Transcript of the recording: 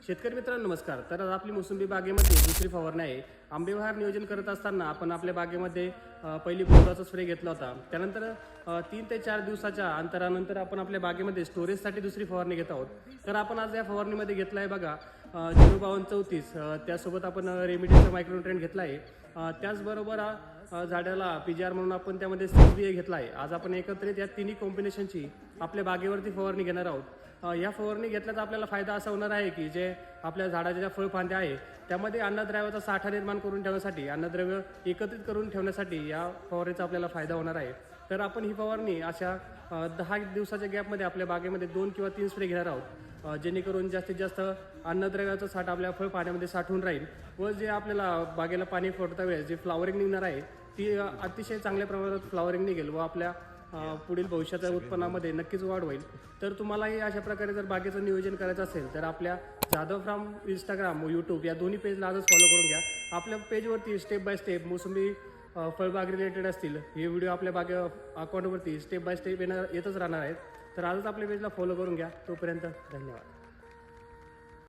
शेतकरी मित्रांनो नमस्कार. तर आज आपली मोसंबी बागेमध्ये दुसरी फवारणी आहे. आंबेबहार नियोजन करत असताना आपण आपल्या बागेमध्ये पहिली बोराचा स्प्रे घेतला होता. त्यानंतर 3 ते 4 दिवसाच्या अंतरानंतर आपण आपल्या बागेमध्ये स्टोरेजसाठी दुसरी फवारणी घेत आहोत. तर आपण आज या फवारणीमध्ये घेतला आहे बघा 05234. त्यासोबत आपण रेमिडीचा मायक्रोन्युट्रिएंट घेतला आहे. त्याचबरोबर झाडाला PGR म्हणून आपण त्यामध्ये 6BA घेतला आहे. आज आपण एकत्रित या तिन्ही कॉम्बिनेशनची आपल्या बागेवरती फवारणी घेणार आहोत. या फवारणी घेतल्याचा आपल्याला फायदा असा होणार आहे की जे आपल्या झाडाच्या ज्या फळफांद्या आहे त्यामध्ये अन्नद्रव्याचा साठा निर्माण करून ठेवण्यासाठी, अन्नद्रव्य एकत्रित करून ठेवण्यासाठी या फवारणीचा आपल्याला फायदा होणार आहे. तर आपण ही फवारणी अशा 10 दिवसाच्या गॅपमध्ये आपल्या बागेमध्ये 2 किंवा 3 स्प्रे घेणार आहोत, जेणेकरून जास्तीत जास्त अन्नद्रव्याचा साठा आपल्या फळफांद्यामध्ये साठवून राहील व जे आपल्याला बागेला पाणी फोडता वेळेस जी फ्लॉवरिंग निघणार आहे ती अतिशय चांगल्या प्रमाणात फ्लॉवरिंग निघेल व आपल्या पुढील भविष्याच्या उत्पन्नामध्ये नक्कीच वाढ होईल. तर तुम्हालाही अशा प्रकारे जर बागेचं नियोजन करायचं असेल तर आपल्या जाधव फार्म इंस्टाग्राम व यूट्यूब या दोन्ही पेजला आजच फॉलो करून घ्या. आपल्या पेजवरती स्टेप बाय स्टेप मोसंबी फळबाग रिलेटेड असतील हे व्हिडिओ आपल्या अकाउंटवरती स्टेप बाय स्टेप येतच राहणार आहेत. तर आजच आपल्या पेजला फॉलो करून घ्या. तोपर्यंत धन्यवाद.